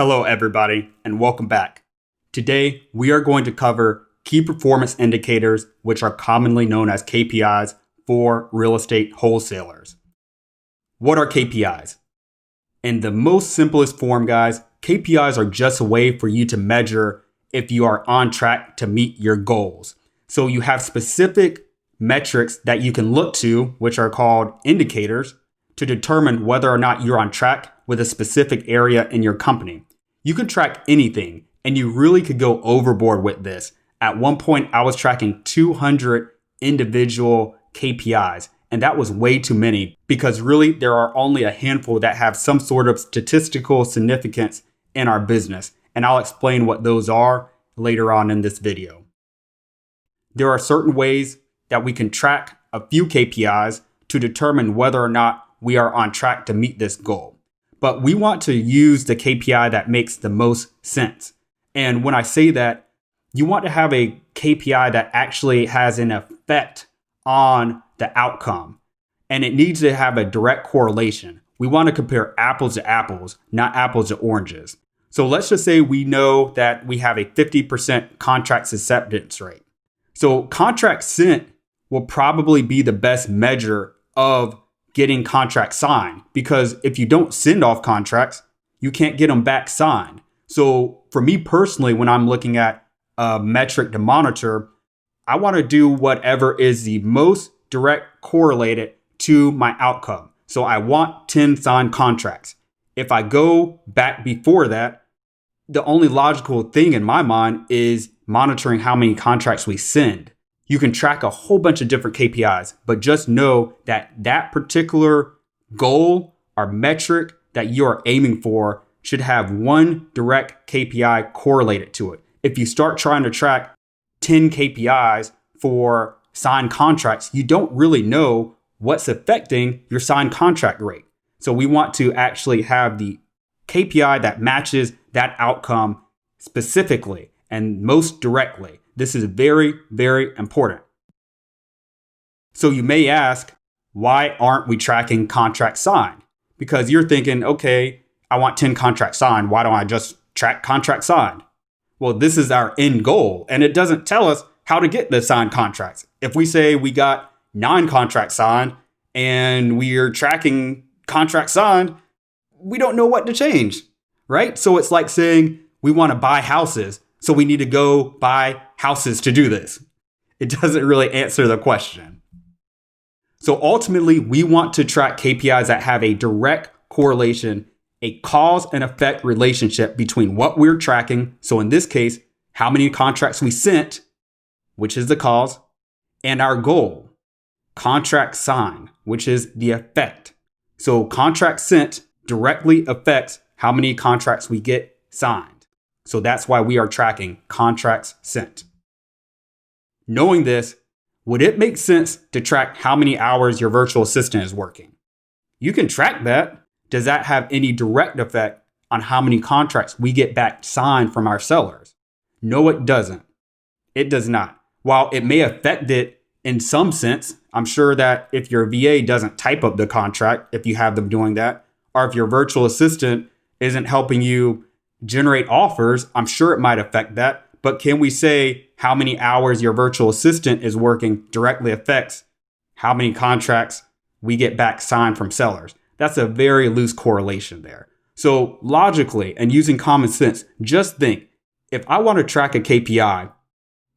Hello, everybody, and welcome back. Today, we are going to cover key performance indicators, which are commonly known as KPIs for real estate wholesalers. What are KPIs? In the most simplest form, guys, KPIs are just a way for you to measure if you are on track to meet your goals. So you have specific metrics that you can look to, which are called indicators, to determine whether or not you're on track with a specific area in your company. You can track anything, and you really could go overboard with this. At one point, I was tracking 200 individual KPIs, and that was way too many because really there are only a handful that have some sort of statistical significance in our business, and I'll explain what those are later on in this video. There are certain ways that we can track a few KPIs to determine whether or not we are on track to meet this goal. But we want to use the KPI that makes the most sense. And when I say that, you want to have a KPI that actually has an effect on the outcome. And it needs to have a direct correlation. We want to compare apples to apples, not apples to oranges. So let's just say we know that we have a 50% contract acceptance rate. So contract sent will probably be the best measure of getting contracts signed, because if you don't send off contracts, you can't get them back signed. So for me personally, when I'm looking at a metric to monitor, I want to do whatever is the most direct correlated to my outcome. So I want 10 signed contracts. If I go back before that, the only logical thing in my mind is monitoring how many contracts we send. You can track a whole bunch of different KPIs, but just know that that particular goal or metric that you are aiming for should have one direct KPI correlated to it. If you start trying to track 10 KPIs for signed contracts, you don't really know what's affecting your signed contract rate. So we want to actually have the KPI that matches that outcome specifically and most directly. This is very, very important. So you may ask, why aren't we tracking contracts signed? Because you're thinking, okay, I want 10 contracts signed. Why don't I just track contracts signed? Well, this is our end goal, and it doesn't tell us how to get the signed contracts. If we say we got 9 contracts signed and we're tracking contracts signed, we don't know what to change, right? So it's like saying we want to buy houses, so we need to go buy houses to do this. It doesn't really answer the question. So ultimately, we want to track KPIs that have a direct correlation, a cause and effect relationship between what we're tracking. So in this case, how many contracts we sent, which is the cause, and our goal, contract signed, which is the effect. So contract sent directly affects how many contracts we get signed. So that's why we are tracking contracts sent. Knowing this, would it make sense to track how many hours your virtual assistant is working? You can track that. Does that have any direct effect on how many contracts we get back signed from our sellers? No, it doesn't. It does not. While it may affect it in some sense, I'm sure that if your VA doesn't type up the contract, if you have them doing that, or if your virtual assistant isn't helping you generate offers, I'm sure it might affect that. But can we say how many hours your virtual assistant is working directly affects how many contracts we get back signed from sellers? That's a very loose correlation there. So logically and using common sense, just think, if I want to track a KPI,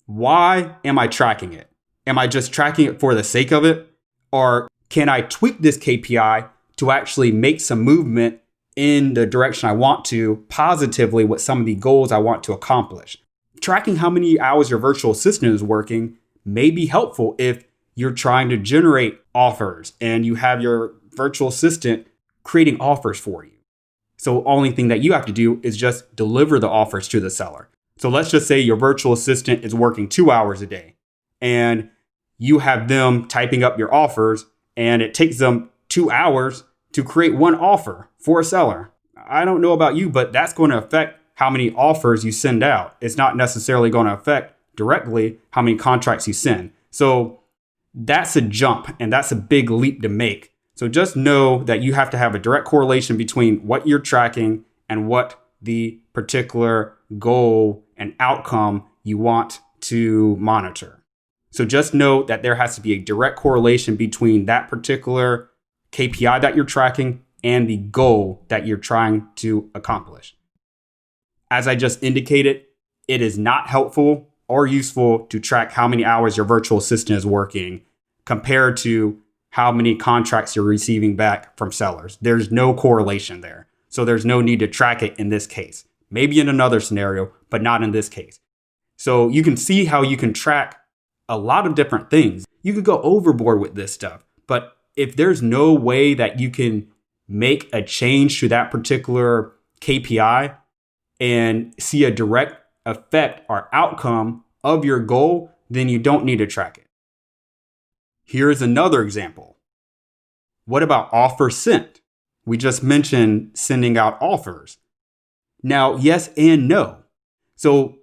why am I tracking it? Am I just tracking it for the sake of it? Or can I tweak this KPI to actually make some movement in the direction I want to positively with some of the goals I want to accomplish? Tracking how many hours your virtual assistant is working may be helpful if you're trying to generate offers and you have your virtual assistant creating offers for you. So the only thing that you have to do is just deliver the offers to the seller. So let's just say your virtual assistant is working 2 hours a day and you have them typing up your offers and it takes them 2 hours to create one offer for a seller. I don't know about you, but that's going to affect how many offers you send out. It's not necessarily going to affect directly how many contracts you send. So that's a jump and that's a big leap to make. So just know that you have to have a direct correlation between what you're tracking and what the particular goal and outcome you want to monitor. So just note that there has to be a direct correlation between that particular KPI that you're tracking and the goal that you're trying to accomplish. As I just indicated, it is not helpful or useful to track how many hours your virtual assistant is working compared to how many contracts you're receiving back from sellers. There's no correlation there. So there's no need to track it in this case. Maybe in another scenario, but not in this case. So you can see how you can track a lot of different things. You could go overboard with this stuff, but if there's no way that you can make a change to that particular KPI and see a direct effect or outcome of your goal, then you don't need to track it. Here's another example. What about offers sent? We just mentioned sending out offers. Now, yes and no. So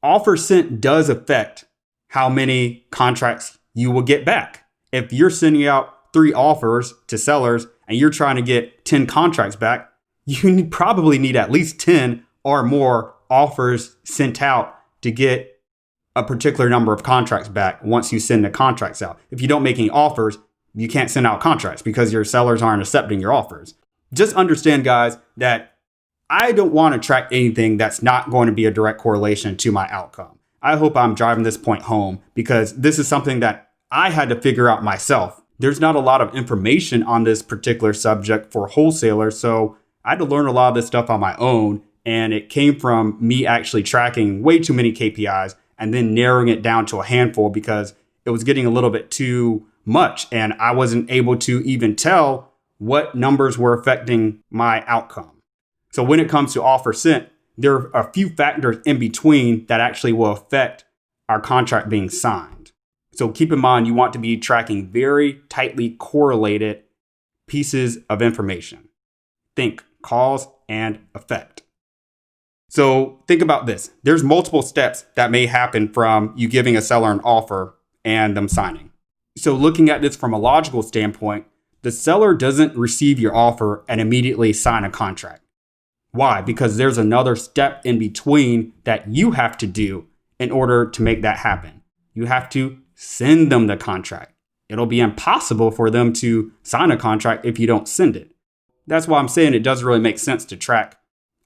offers sent does affect how many contracts you will get back. If you're sending out 3 offers to sellers and you're trying to get 10 contracts back, you probably need at least 10 or more offers sent out to get a particular number of contracts back once you send the contracts out. If you don't make any offers, you can't send out contracts because your sellers aren't accepting your offers. Just understand, guys, that I don't want to track anything that's not going to be a direct correlation to my outcome. I hope I'm driving this point home because this is something that I had to figure out myself. There's not a lot of information on this particular subject for wholesalers, so I had to learn a lot of this stuff on my own, and it came from me actually tracking way too many KPIs and then narrowing it down to a handful because it was getting a little bit too much and I wasn't able to even tell what numbers were affecting my outcome. So when it comes to offer sent, there are a few factors in between that actually will affect our contract being signed. So keep in mind, you want to be tracking very tightly correlated pieces of information. Think cause and effect. So think about this. There's multiple steps that may happen from you giving a seller an offer and them signing. So looking at this from a logical standpoint, the seller doesn't receive your offer and immediately sign a contract. Why? Because there's another step in between that you have to do in order to make that happen. You have to send them the contract. It'll be impossible for them to sign a contract if you don't send it. That's why I'm saying it doesn't really make sense to track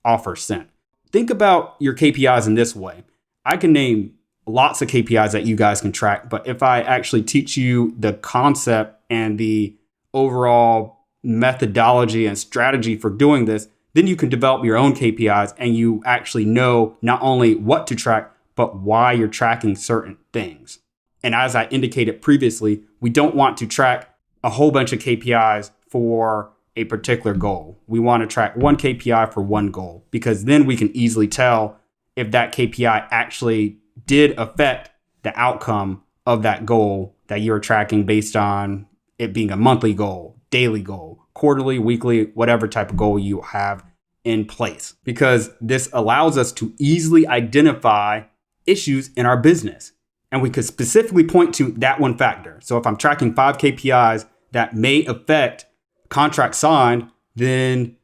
offers sent. Think about your KPIs in this way. I can name lots of KPIs that you guys can track, but if I actually teach you the concept and the overall methodology and strategy for doing this, then you can develop your own KPIs and you actually know not only what to track, but why you're tracking certain things. And as I indicated previously, we don't want to track a whole bunch of KPIs for a particular goal. We want to track one KPI for one goal because then we can easily tell if that KPI actually did affect the outcome of that goal that you're tracking based on it being a monthly goal, daily goal, quarterly, weekly, whatever type of goal you have in place. Because this allows us to easily identify issues in our business. And we could specifically point to that one factor. So if I'm tracking 5 KPIs that may affect contract signed, then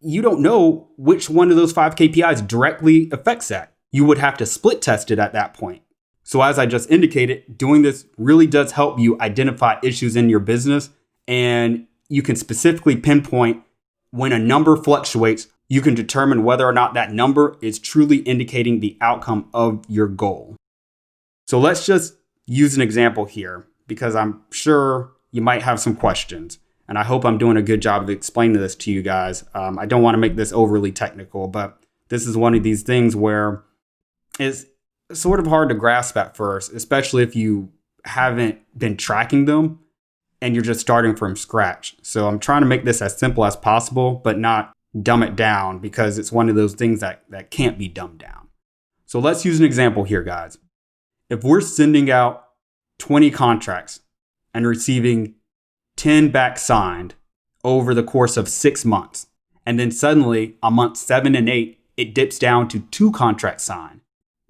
you don't know which one of those 5 KPIs directly affects that. You would have to split test it at that point. So as I just indicated, doing this really does help you identify issues in your business, and you can specifically pinpoint when a number fluctuates. You can determine whether or not that number is truly indicating the outcome of your goal. So let's just use an example here because I'm sure you might have some questions. And I hope I'm doing a good job of explaining this to you guys. I don't want to make this overly technical, but this is one of these things where it's sort of hard to grasp at first, especially if you haven't been tracking them and you're just starting from scratch. So I'm trying to make this as simple as possible, but not dumb it down because it's one of those things that can't be dumbed down. So let's use an example here, guys. If we're sending out 20 contracts and receiving 10 back signed over the course of 6 months, and then suddenly on month 7 and 8, it dips down to 2 contracts signed.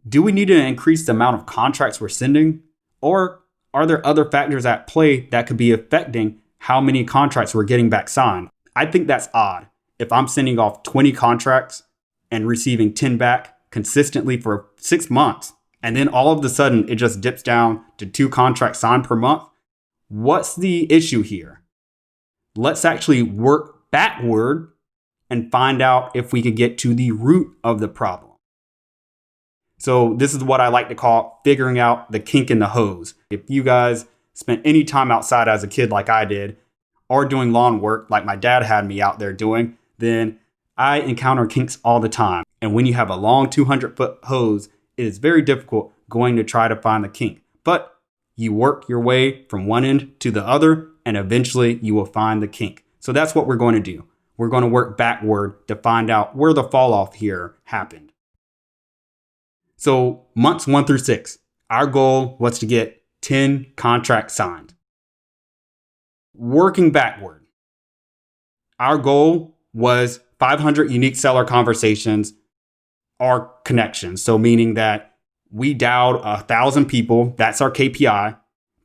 Do we need to increase the amount of contracts we're sending? Or are there other factors at play that could be affecting how many contracts we're getting back signed? I think that's odd. If I'm sending off 20 contracts and receiving 10 back consistently for 6 months. And then all of a sudden, it just dips down to 2 contracts signed per month. What's the issue here? Let's actually work backward and find out if we could get to the root of the problem. So this is what I like to call figuring out the kink in the hose. If you guys spent any time outside as a kid like I did, or doing lawn work like my dad had me out there doing, then I encounter kinks all the time. And when you have a long 200-foot hose, it is very difficult going to try to find the kink. But you work your way from one end to the other, and eventually you will find the kink. So that's what we're going to do. We're going to work backward to find out where the fall off here happened. So months 1 through 6, our goal was to get 10 contracts signed. Working backward, our goal was 500 unique seller conversations or connections. So meaning that we dialed 1,000 people, that's our KPI,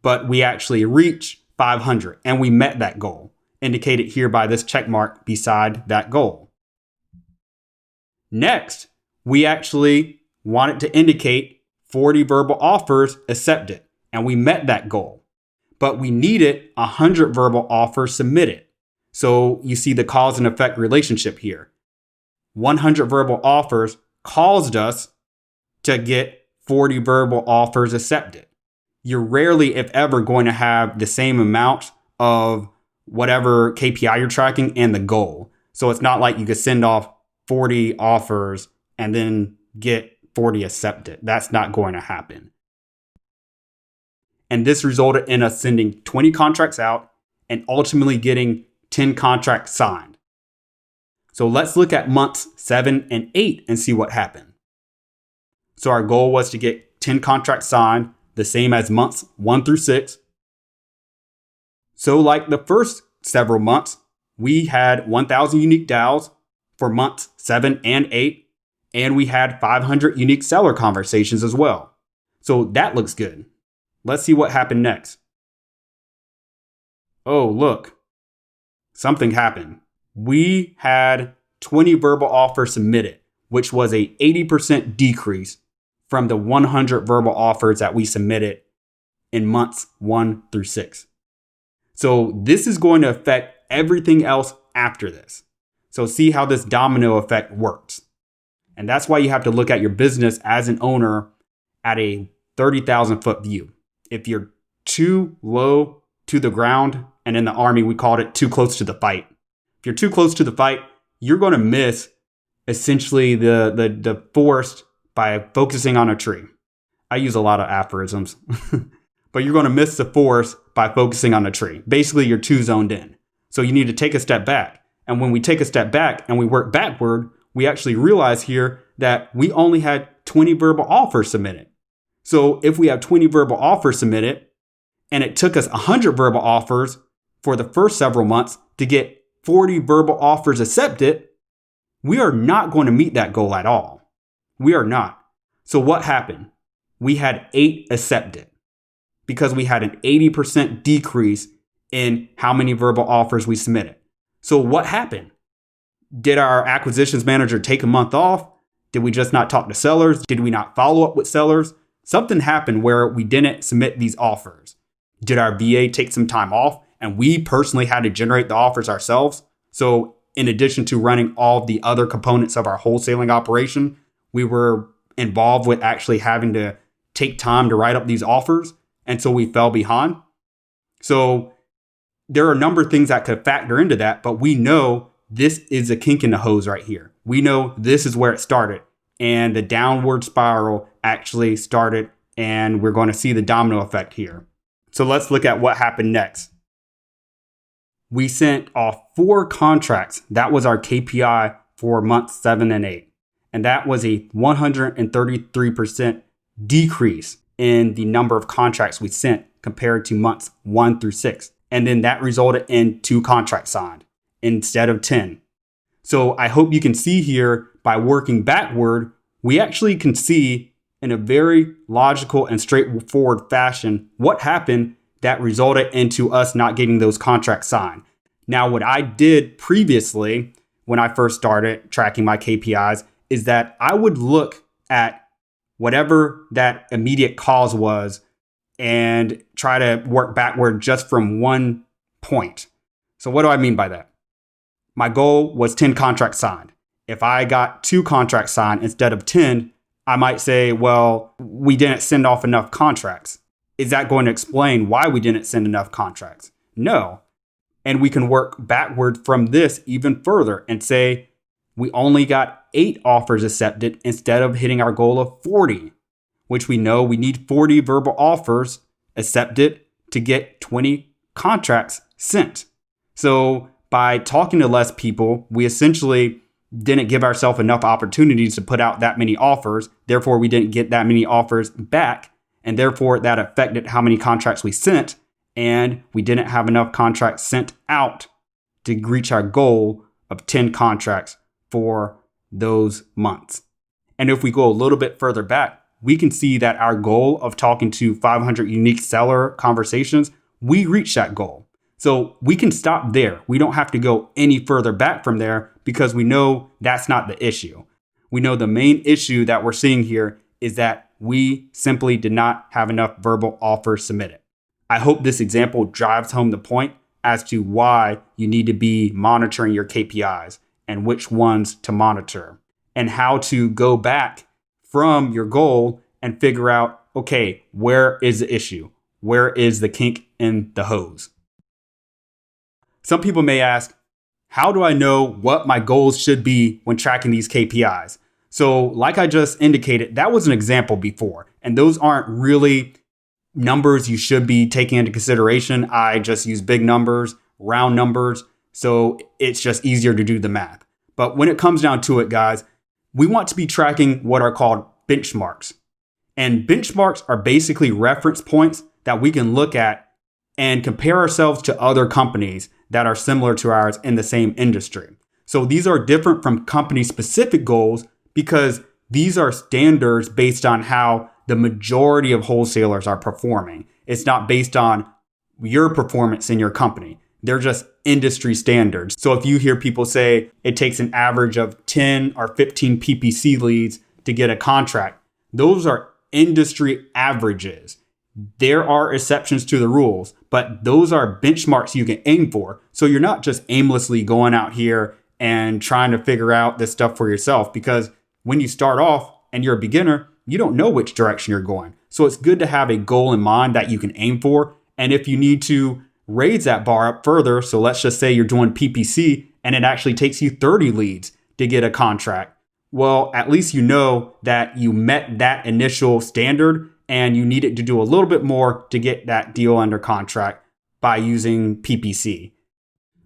but we actually reached 500 and we met that goal, indicated here by this check mark beside that goal. Next, we actually wanted to indicate 40 verbal offers accepted, and we met that goal. But we needed 100 verbal offers submitted. So you see the cause and effect relationship here. 100 verbal offers caused us to get 40 verbal offers accepted. You're rarely, if ever, going to have the same amount of whatever KPI you're tracking and the goal. So it's not like you could send off 40 offers and then get 40 accepted. That's not going to happen. And this resulted in us sending 20 contracts out and ultimately getting 10 contracts signed. So let's look at months 7 and 8 and see what happened. So our goal was to get 10 contracts signed, the same as months 1 through 6. So like the first several months, we had 1,000 unique dials for months 7 and 8, and we had 500 unique seller conversations as well. So that looks good. Let's see what happened next. Oh, look, something happened. We had 20 verbal offers submitted, which was a 80% decrease from the 100 verbal offers that we submitted in months 1 through 6. So this is going to affect everything else after this. So see how this domino effect works. And that's why you have to look at your business as an owner at a 30,000 foot view. If you're too low to the ground, and in the Army, we called it too close to the fight. If you're too close to the fight, you're going to miss essentially the forest by focusing on a tree. I use a lot of aphorisms, but you're going to miss the forest by focusing on a tree. Basically, you're too zoned in. So you need to take a step back. And when we take a step back and we work backward, we actually realize here that we only had 20 verbal offers submitted. So if we have 20 verbal offers submitted, and it took us 100 verbal offers for the first several months to get 40 verbal offers accepted, we are not going to meet that goal at all. We are not. So what happened? We had 8 accepted because we had an 80% decrease in how many verbal offers we submitted. So what happened? Did our acquisitions manager take a month off? Did we just not talk to sellers? Did we not follow up with sellers? Something happened where we didn't submit these offers. Did our VA take some time off and we personally had to generate the offers ourselves? So in addition to running all the other components of our wholesaling operation, we were involved with actually having to take time to write up these offers. And so we fell behind. So there are a number of things that could factor into that, but we know this is a kink in the hose right here. We know this is where it started, and the downward spiral actually started, and we're going to see the domino effect here. So let's look at what happened next. We sent off 4 contracts. That was our KPI for months 7 and 8. And that was a 133% decrease in the number of contracts we sent compared to months 1 through 6. And then that resulted in 2 contracts signed instead of 10. So I hope you can see here by working backward, we actually can see in a very logical and straightforward fashion what happened that resulted into us not getting those contracts signed. Now, what I did previously when I first started tracking my KPIs is that I would look at whatever that immediate cause was and try to work backward just from one point. So what do I mean by that? My goal was 10 contracts signed. If I got 2 contracts signed instead of 10, I might say, well, we didn't send off enough contracts. Is that going to explain why we didn't send enough contracts? No. And we can work backward from this even further and say, we only got 8 offers accepted instead of hitting our goal of 40, which we know we need 40 verbal offers accepted to get 20 contracts sent. So by talking to less people, we essentially didn't give ourselves enough opportunities to put out that many offers. Therefore, we didn't get that many offers back. And therefore, that affected how many contracts we sent. And we didn't have enough contracts sent out to reach our goal of 10 contracts for those months. And if we go a little bit further back, we can see that our goal of talking to 500 unique seller conversations, we reached that goal. So we can stop there. We don't have to go any further back from there because we know that's not the issue. We know the main issue that we're seeing here is that we simply did not have enough verbal offers submitted. I hope this example drives home the point as to why you need to be monitoring your KPIs and which ones to monitor and how to go back from your goal and figure out, okay, where is the issue? Where is the kink in the hose? Some people may ask, how do I know what my goals should be when tracking these KPIs? So like I just indicated, that was an example before, and those aren't really numbers you should be taking into consideration. I just use big numbers, round numbers, so it's just easier to do the math. But when it comes down to it, guys, we want to be tracking what are called benchmarks. And benchmarks are basically reference points that we can look at and compare ourselves to other companies that are similar to ours in the same industry. So these are different from company-specific goals because these are standards based on how the majority of wholesalers are performing. It's not based on your performance in your company. They're just industry standards. So if you hear people say it takes an average of 10 or 15 PPC leads to get a contract, those are industry averages. There are exceptions to the rules, but those are benchmarks you can aim for. So you're not just aimlessly going out here and trying to figure out this stuff for yourself, because when you start off and you're a beginner, you don't know which direction you're going. So it's good to have a goal in mind that you can aim for. And if you need to raise that bar up further, so let's just say you're doing PPC and it actually takes you 30 leads to get a contract. Well, at least you know that you met that initial standard and you needed to do a little bit more to get that deal under contract by using PPC.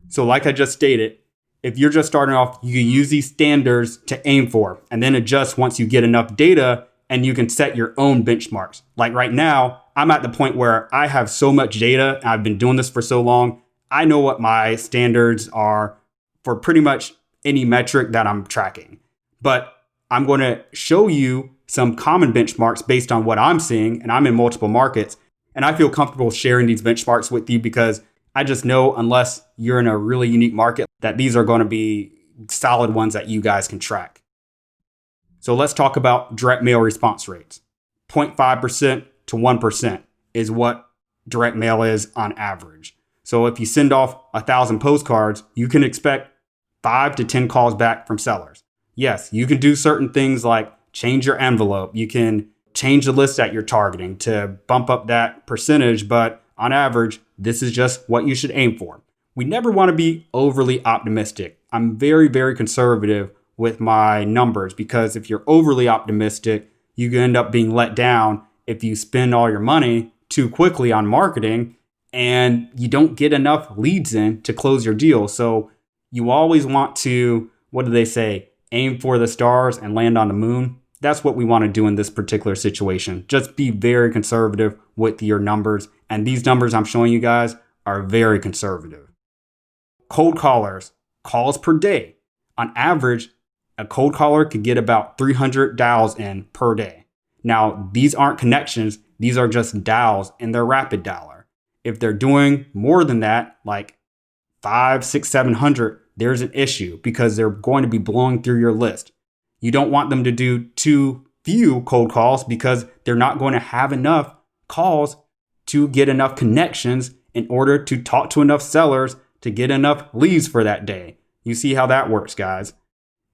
So like I just stated, if you're just starting off, you can use these standards to aim for and then adjust once you get enough data, and you can set your own benchmarks. Like right now, I'm at the point where I have so much data. I've been doing this for so long. I know what my standards are for pretty much any metric that I'm tracking. But I'm going to show you some common benchmarks based on what I'm seeing, and I'm in multiple markets. And I feel comfortable sharing these benchmarks with you because I just know, unless you're in a really unique market, that these are going to be solid ones that you guys can track. So let's talk about direct mail response rates. 0.5% to 1% is what direct mail is on average. So if you send off 1,000 postcards, you can expect 5 to 10 calls back from sellers. Yes, you can do certain things like change your envelope. You can change the list that you're targeting to bump up that percentage, but on average, this is just what you should aim for. We never want to be overly optimistic. I'm very, very conservative with my numbers because if you're overly optimistic, you can end up being let down if you spend all your money too quickly on marketing and you don't get enough leads in to close your deal. So you always want to, what do they say? Aim for the stars and land on the moon. That's what we want to do in this particular situation. Just be very conservative with your numbers. And these numbers I'm showing you guys are very conservative. Cold callers, calls per day. On average, a cold caller could get about 300 dials in per day. Now, these aren't connections. These are just dials in their rapid dialer. If they're doing more than that, like 500, 600, 700, there's an issue because they're going to be blowing through your list. You don't want them to do too few cold calls because they're not going to have enough calls to get enough connections in order to talk to enough sellers to get enough leads for that day. You see how that works, guys.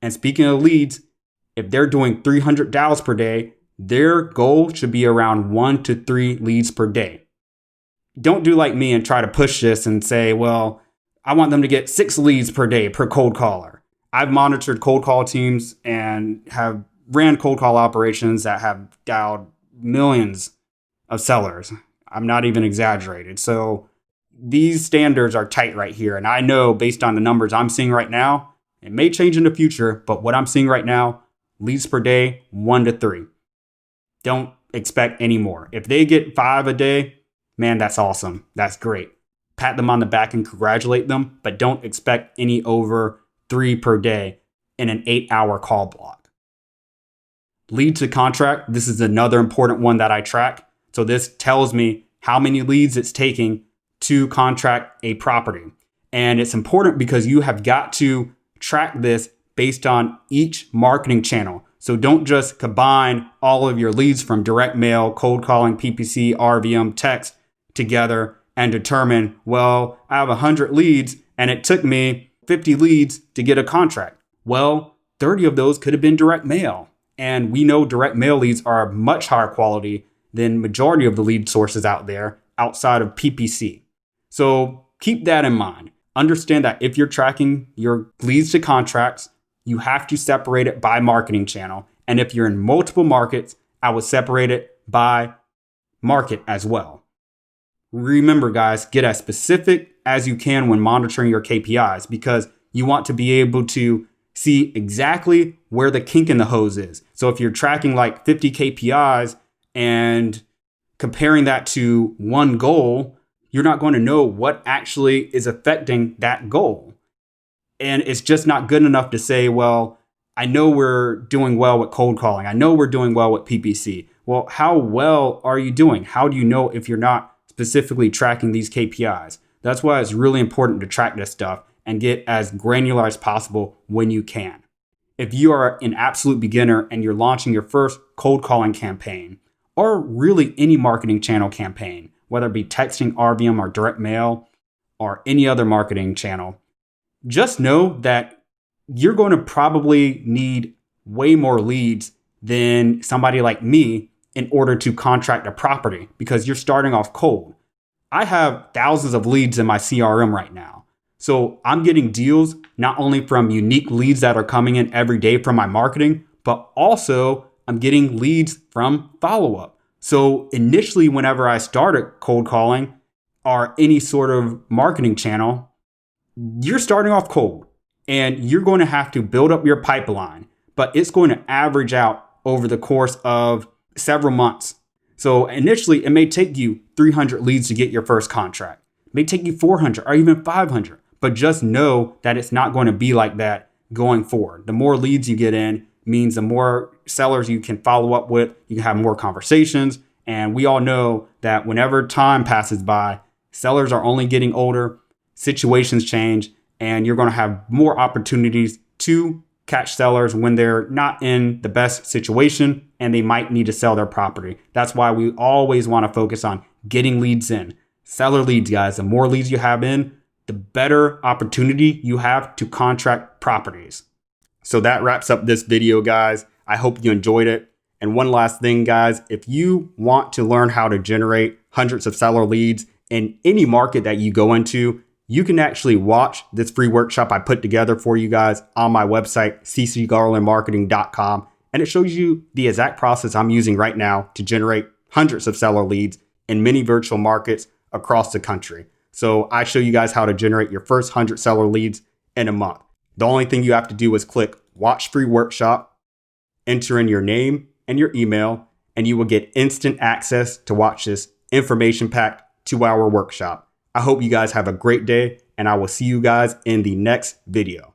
And speaking of leads, if they're doing 300 dials per day, their goal should be around 1 to 3 leads per day. Don't do like me and try to push this and say, well, I want them to get 6 leads per day per cold caller. I've monitored cold call teams and have ran cold call operations that have dialed millions of sellers. I'm not even exaggerated. So these standards are tight right here. And I know based on the numbers I'm seeing right now, it may change in the future, but what I'm seeing right now, leads per day, 1 to 3. Don't expect any more. If they get 5 a day, man, that's awesome. That's great. Pat them on the back and congratulate them, but don't expect any over 3 per day in an 8-hour call block. Lead to contract. This is another important one that I track. So this tells me how many leads it's taking to contract a property. And it's important because you have got to track this based on each marketing channel. So don't just combine all of your leads from direct mail, cold calling, PPC, RVM, text together and determine, well, I have 100 leads and it took me 50 leads to get a contract. Well, 30 of those could have been direct mail. And we know direct mail leads are much higher quality than majority of the lead sources out there outside of PPC. So keep that in mind. Understand that if you're tracking your leads to contracts, you have to separate it by marketing channel. And if you're in multiple markets, I would separate it by market as well. Remember, guys, get as specific as you can when monitoring your KPIs because you want to be able to see exactly where the kink in the hose is. So if you're tracking like 50 KPIs and comparing that to one goal, you're not going to know what actually is affecting that goal. And it's just not good enough to say, well, I know we're doing well with cold calling. I know we're doing well with PPC. Well, how well are you doing? How do you know if you're not specifically tracking these KPIs? That's why it's really important to track this stuff and get as granular as possible when you can. If you are an absolute beginner and you're launching your first cold calling campaign, or really any marketing channel campaign, whether it be texting, RVM, or direct mail, or any other marketing channel, just know that you're going to probably need way more leads than somebody like me in order to contract a property because you're starting off cold. I have thousands of leads in my CRM right now. So I'm getting deals not only from unique leads that are coming in every day from my marketing, but also I'm getting leads from follow-up. So initially, whenever I started cold calling or any sort of marketing channel, you're starting off cold and you're going to have to build up your pipeline, but it's going to average out over the course of several months. So initially, it may take you 300 leads to get your first contract. It may take you 400 or even 500, but just know that it's not going to be like that going forward. The more leads you get in means the more sellers you can follow up with, you can have more conversations. And we all know that whenever time passes by, sellers are only getting older, situations change, and you're going to have more opportunities to catch sellers when they're not in the best situation and they might need to sell their property. That's why we always want to focus on getting leads in. Seller leads, guys. The more leads you have in, the better opportunity you have to contract properties. So that wraps up this video, guys. I hope you enjoyed it. And one last thing, guys, if you want to learn how to generate hundreds of seller leads in any market that you go into, you can actually watch this free workshop I put together for you guys on my website, ccgarlandmarketing.com. And it shows you the exact process I'm using right now to generate hundreds of seller leads in many virtual markets across the country. So I show you guys how to generate your first 100 seller leads in a month. The only thing you have to do is click watch free workshop, enter in your name and your email, and you will get instant access to watch this information-packed 2-hour workshop. I hope you guys have a great day, and I will see you guys in the next video.